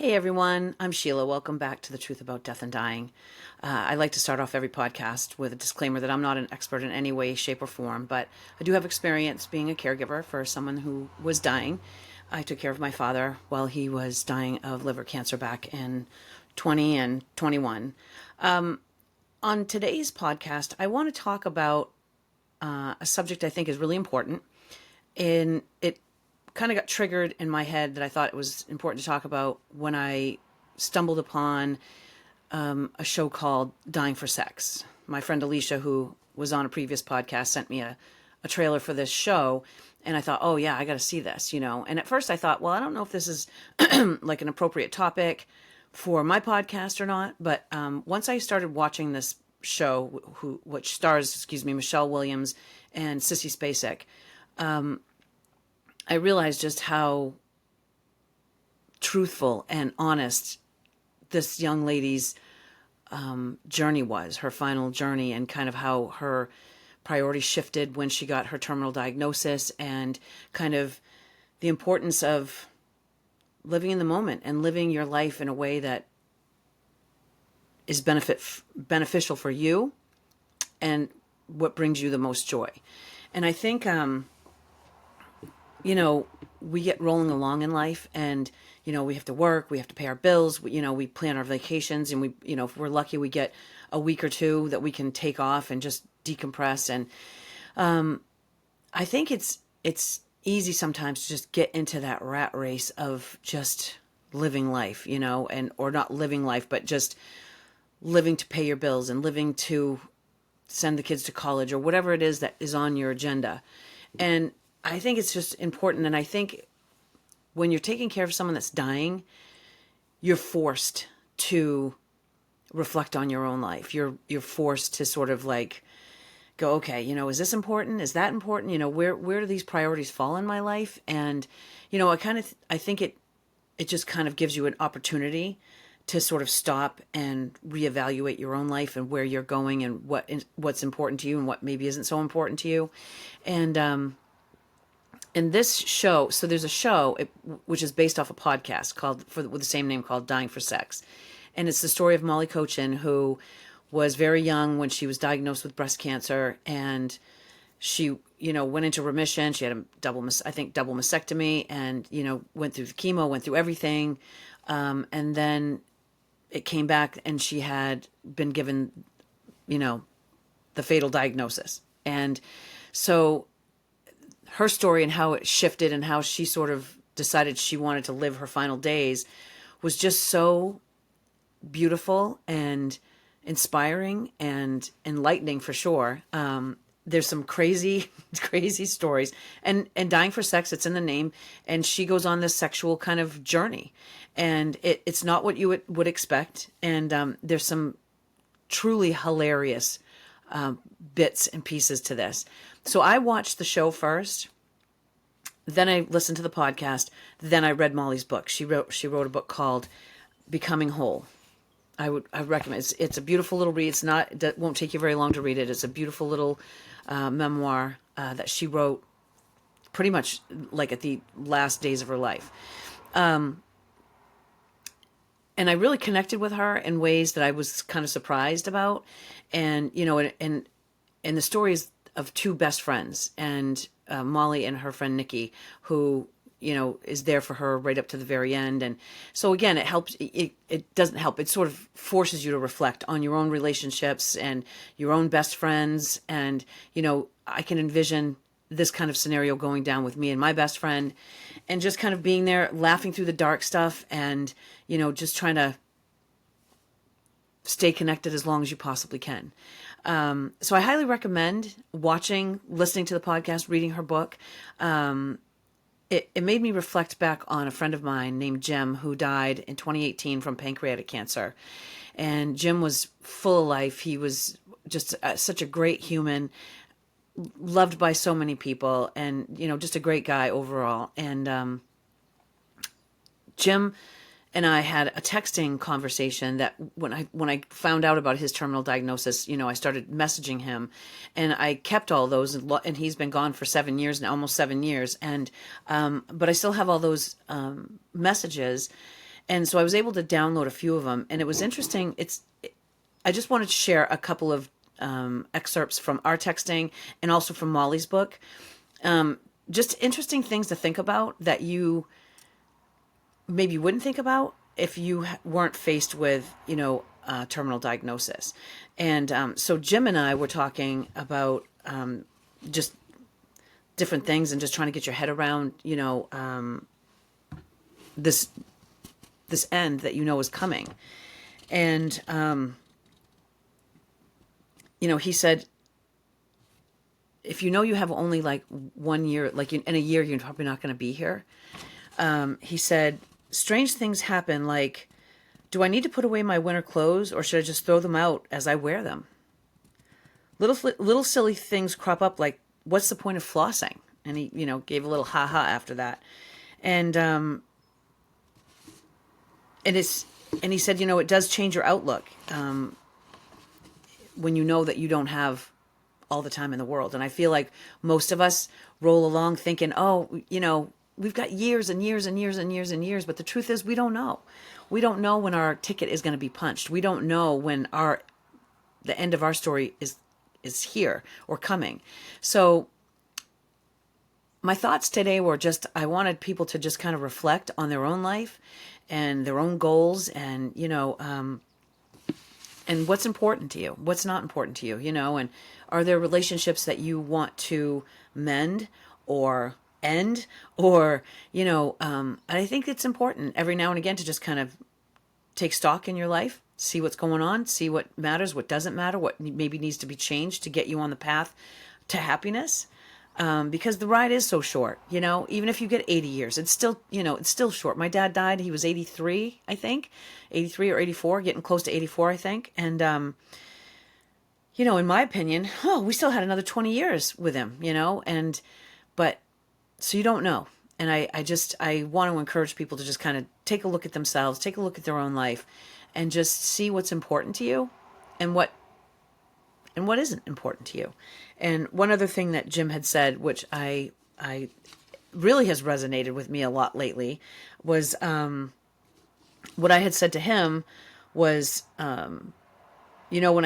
Hey everyone, I'm Sheila. Welcome back to The Truth About Death and Dying. I like to start off every podcast with a disclaimer that I'm not an expert in any way, shape, or form, but I do have experience being a caregiver for someone who was dying. I took care of my father while he was dying of liver cancer back in 20 and 21. On today's podcast, I want to talk about a subject I think is really important. And it kind of got triggered in my head that I thought it was important to talk about when I stumbled upon a show called Dying for Sex. My friend Alicia, who was on a previous podcast, sent me a trailer for this show. And I thought, oh, yeah, I got to see this, you know. And at first I thought, well, I don't know if this is like an appropriate topic for my podcast or not. But once I started watching this show, which stars, Michelle Williams and Sissy Spacek, I realized just how truthful and honest this young lady's journey was, her final journey, and kind of how her priorities shifted when she got her terminal diagnosis, and kind of the importance of living in the moment and living your life in a way that is beneficial for you and what brings you the most joy. And I think we get rolling along in life, and, we have to work, we have to pay our bills, we plan our vacations, and if we're lucky, we get a week or two that we can take off and just decompress. And I think it's easy sometimes to just get into that rat race of just living life, or not living life, but just living to pay your bills and living to send the kids to college or whatever it is that is on your agenda. And I think it's just important. And I think when you're taking care of someone that's dying, you're forced to reflect on your own life. You're forced to sort of like go, okay, is this important? Is that important? Where do these priorities fall in my life? And, I think it just kind of gives you an opportunity to sort of stop and reevaluate your own life and where you're going and what's important to you and what maybe isn't so important to you. And, in this show, so there's a show which is based off a podcast with the same name, called Dying for Sex. And it's the story of Molly Cochin, who was very young when she was diagnosed with breast cancer, and she, went into remission. She had a double mastectomy, and, went through the chemo, went through everything. And then it came back, and she had been given, the fatal diagnosis. And so her story and how it shifted and how she sort of decided she wanted to live her final days was just so beautiful and inspiring and enlightening, for sure. There's some crazy, crazy stories, and Dying for Sex, it's in the name. And she goes on this sexual kind of journey, and it's not what you would expect. And there's some truly hilarious bits and pieces to this. So I watched the show first, then I listened to the podcast, then I read Molly's book. She wrote a book called Becoming Whole. I recommend. It's a beautiful little read. It won't take you very long to read it. It's a beautiful little memoir that she wrote pretty much like at the last days of her life. And I really connected with her in ways that I was kind of surprised about. And, and the stories of two best friends, and Molly and her friend Nikki, who, is there for her right up to the very end. And so again, it helps. It doesn't help. It sort of forces you to reflect on your own relationships and your own best friends. And, I can envision this kind of scenario going down with me and my best friend, and just kind of being there, laughing through the dark stuff, and, just trying to stay connected as long as you possibly can. So I highly recommend listening to the podcast, reading her book. It made me reflect back on a friend of mine named Jim, who died in 2018 from pancreatic cancer. And Jim was full of life. He was just such a great human, loved by so many people, and, just a great guy overall. And Jim and I had a texting conversation that when I found out about his terminal diagnosis, I started messaging him, and I kept all those, and he's been gone for 7 years now, almost 7 years. And, but I still have all those messages. And so I was able to download a few of them, and it was interesting. I just wanted to share a couple of excerpts from our texting and also from Molly's book. Just interesting things to think about that you maybe wouldn't think about if you weren't faced with, terminal diagnosis. And so Jim and I were talking about just different things and just trying to get your head around, this end that is coming. And he said, if you have only like 1 year, like in a year, you're probably not going to be here. He said, strange things happen, like, do I need to put away my winter clothes, or should I just throw them out as I wear them? Little silly things crop up, like, what's the point of flossing? And he, gave a little ha-ha after that. And he said, it does change your outlook when you know that you don't have all the time in the world. And I feel like most of us roll along thinking, we've got years and years and years and years and years. But the truth is, we don't know. We don't know when our ticket is going to be punched. We don't know when the end of our story is here or coming. So my thoughts today were just, I wanted people to just kind of reflect on their own life and their own goals, and, and what's important to you, what's not important to you, and are there relationships that you want to mend or end, or, and I think it's important every now and again to just kind of take stock in your life, see what's going on, see what matters, what doesn't matter, what maybe needs to be changed to get you on the path to happiness. Because the ride is so short, even if you get 80 years, it's still, it's still short. My dad died, he was 83, I think, 83 or 84, getting close to 84, I think. And, in my opinion, we still had another 20 years with him, but so you don't know. And I want to encourage people to just kind of take a look at themselves, take a look at their own life, and just see what's important to you and what isn't important to you. And one other thing that Jim had said, which I really has resonated with me a lot lately, was what I had said to him was, when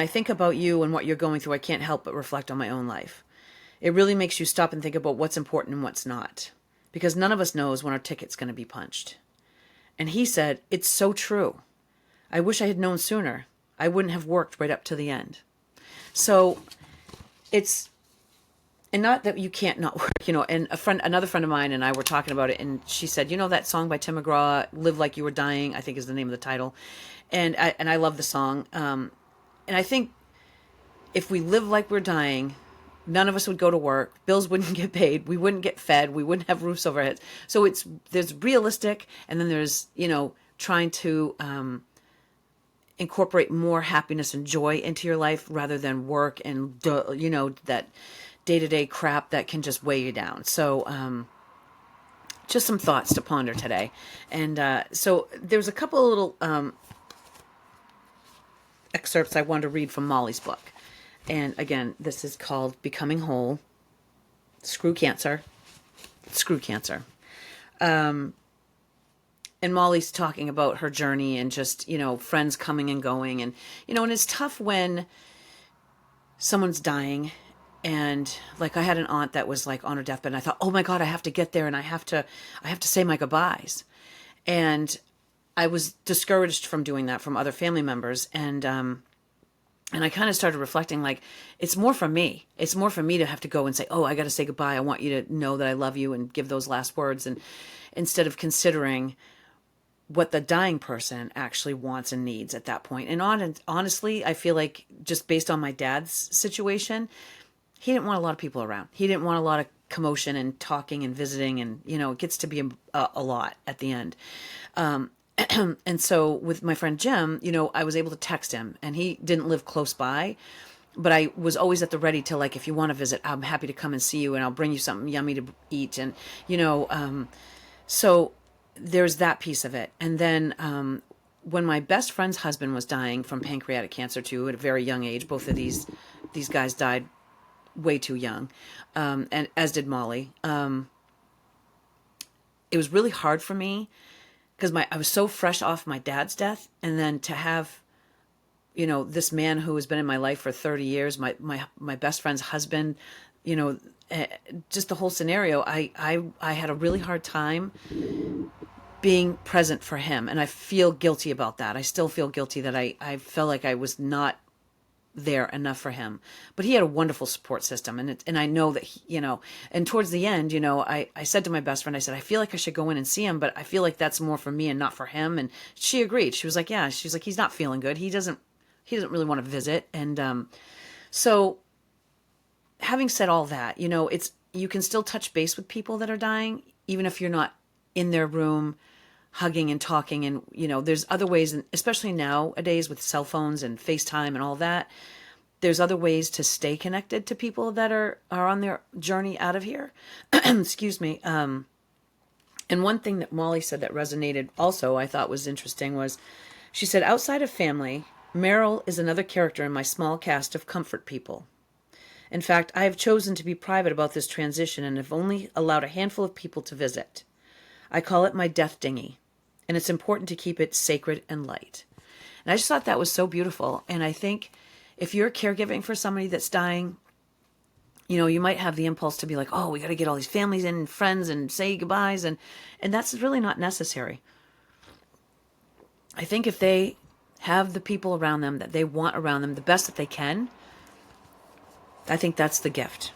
I think about you and what you're going through, I can't help but reflect on my own life. It really makes you stop and think about what's important and what's not, because none of us knows when our ticket's going to be punched. And he said, it's so true. I wish I had known sooner. I wouldn't have worked right up to the end. So and not that you can't not work, and another friend of mine and I were talking about it, and she said, that song by Tim McGraw, Live Like You Were Dying, I think is the name of the title. And I love the song. And I think if we live like we're dying, none of us would go to work, bills wouldn't get paid, we wouldn't get fed, we wouldn't have roofs over our heads. So there's realistic, and then there's, trying to, incorporate more happiness and joy into your life rather than work and, that day-to-day crap that can just weigh you down. So, just some thoughts to ponder today. And so there's a couple of little excerpts I wanted to read from Molly's book. And again, this is called Becoming Whole. Screw cancer. Screw cancer. And Molly's talking about her journey and just, friends coming and going. And, and it's tough when someone's dying. And like, I had an aunt that was like on her deathbed, and I thought, oh my God, I have to get there, and I have to say my goodbyes. And I was discouraged from doing that from other family members. And I kind of started reflecting, like, it's more for me. It's more for me to have to go and say, oh, I got to say goodbye. I want you to know that I love you, and give those last words. And instead of considering what the dying person actually wants and needs at that point. And honestly, I feel like just based on my dad's situation, he didn't want a lot of people around. He didn't want a lot of commotion and talking and visiting, and, it gets to be a lot at the end. And so with my friend Jim, I was able to text him, and he didn't live close by, but I was always at the ready to, like, if you want to visit, I'm happy to come and see you, and I'll bring you something yummy to eat. And, so there's that piece of it. And then, when my best friend's husband was dying from pancreatic cancer too, at a very young age, both of these guys died way too young. And as did Molly. It was really hard for me, because I was so fresh off my dad's death, and then to have, this man who has been in my life for 30 years, my best friend's husband, you know, eh, just the whole scenario. I had a really hard time being present for him, and I feel guilty about that. I still feel guilty that I felt like I was not there enough for him. But he had a wonderful support system, and I know that and towards the end, I said to my best friend, I said, I feel like I should go in and see him, but I feel like that's more for me and not for him. And she agreed. She was like, yeah, she's like, he's not feeling good. He doesn't really want to visit. And so having said all that, you can still touch base with people that are dying, even if you're not in their room hugging and talking. And, there's other ways, and especially nowadays with cell phones and FaceTime and all that, there's other ways to stay connected to people that are on their journey out of here. Excuse me. And one thing that Molly said that resonated also, I thought was interesting, was she said, outside of family, Meryl is another character in my small cast of comfort people. In fact, I have chosen to be private about this transition and have only allowed a handful of people to visit. I call it my death dinghy, and it's important to keep it sacred and light. And I just thought that was so beautiful. And I think if you're caregiving for somebody that's dying, you might have the impulse to be like, oh, we got to get all these families in and friends and say goodbyes. And that's really not necessary. I think if they have the people around them that they want around them, the best that they can, I think that's the gift.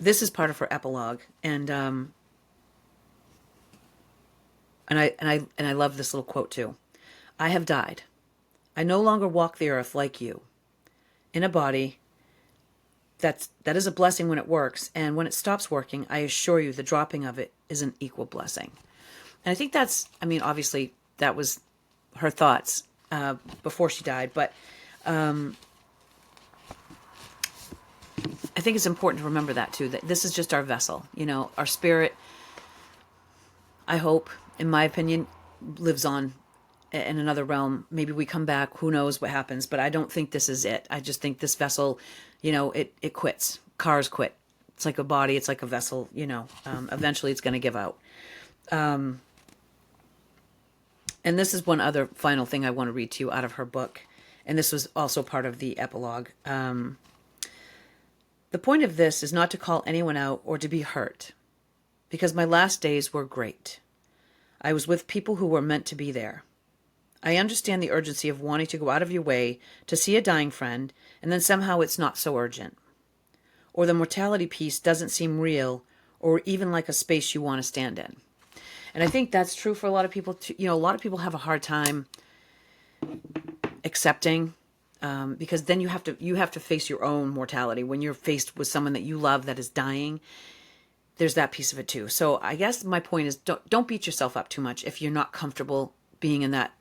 This is part of her epilogue, and I love this little quote too. I have died. I no longer walk the earth like you, in a body that is a blessing when it works, and when it stops working, I assure you the dropping of it is an equal blessing. And I think obviously that was her thoughts before she died, but I think it's important to remember that too, that this is just our vessel. Our spirit, I hope, in my opinion, lives on in another realm. Maybe we come back, who knows what happens, but I don't think this is it. I just think this vessel, it quits. Cars quit. It's like a body, it's like a vessel, eventually it's going to give out. And this is one other final thing I want to read to you out of her book. And this was also part of the epilogue. The point of this is not to call anyone out or to be hurt, because my last days were great. I was with people who were meant to be there. I understand the urgency of wanting to go out of your way to see a dying friend, and then somehow it's not so urgent. Or the mortality piece doesn't seem real, or even like a space you want to stand in. And I think that's true for a lot of people too. A lot of people have a hard time accepting, because then you have to face your own mortality. When you're faced with someone that you love that is dying, there's that piece of it too. So I guess my point is, don't beat yourself up too much if you're not comfortable being in that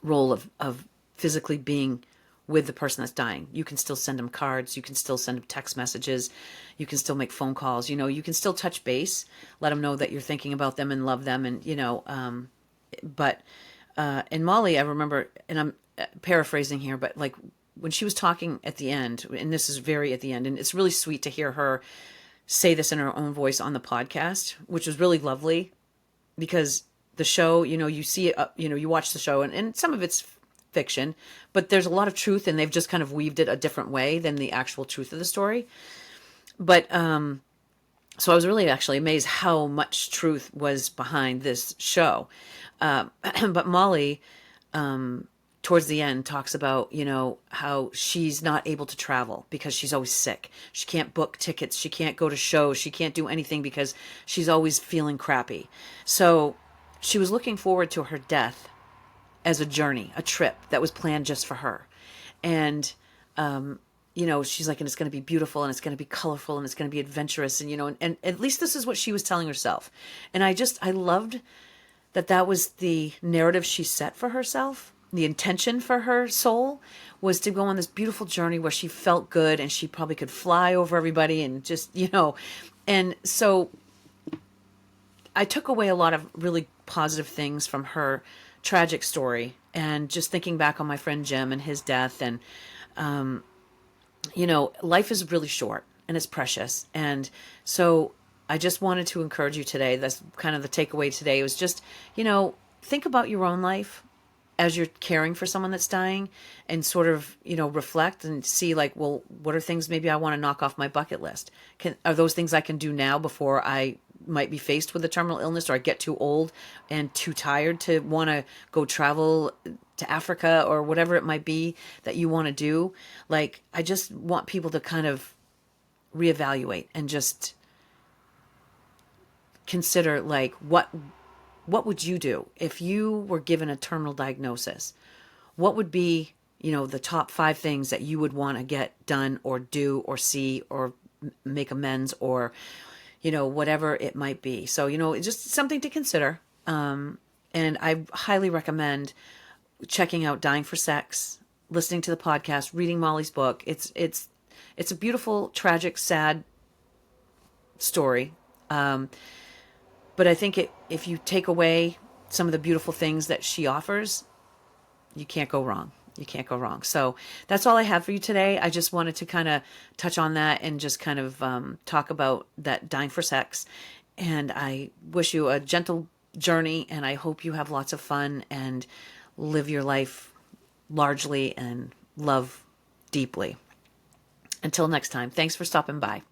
role of physically being with the person that's dying. You can still send them cards. You can still send them text messages. You can still make phone calls. You can still touch base, let them know that you're thinking about them and love them. And, but in Molly, I remember, and I'm paraphrasing here, but like when she was talking at the end, and this is very at the end, and it's really sweet to hear her say this in her own voice on the podcast, which was really lovely, because the show, you see it, you watch the show, and some of it's fiction, but there's a lot of truth, and they've just kind of weaved it a different way than the actual truth of the story. But so I was really actually amazed how much truth was behind this show. But Molly, towards the end, talks about, how she's not able to travel because she's always sick. She can't book tickets. She can't go to shows. She can't do anything because she's always feeling crappy. So she was looking forward to her death as a journey, a trip that was planned just for her. And, she's like, and it's going to be beautiful, and it's going to be colorful, and it's going to be adventurous. And, and at least this is what she was telling herself. And I loved that was the narrative she set for herself. The intention for her soul was to go on this beautiful journey where she felt good, and she probably could fly over everybody and just, and so I took away a lot of really positive things from her tragic story, and just thinking back on my friend Jim and his death, and life is really short and it's precious. And so I just wanted to encourage you today. That's kind of the takeaway today, was just, think about your own life as you're caring for someone that's dying, and sort of, reflect and see, like, well, what are things maybe I want to knock off my bucket list? Are those things I can do now before I might be faced with a terminal illness, or I get too old and too tired to want to go travel to Africa or whatever it might be that you want to do? Like, I just want people to kind of reevaluate and just consider, like, what would you do if you were given a terminal diagnosis? What would be, the top 5 things that you would want to get done or do or see or make amends, or, whatever it might be. So, it's just something to consider. And I highly recommend checking out Dying for Sex, listening to the podcast, reading Molly's book. It's a beautiful, tragic, sad story. But I think if you take away some of the beautiful things that she offers, you can't go wrong. You can't go wrong. So that's all I have for you today. I just wanted to kind of touch on that and just kind of talk about that Dying for Sex. And I wish you a gentle journey, and I hope you have lots of fun and live your life largely and love deeply. Until next time, thanks for stopping by.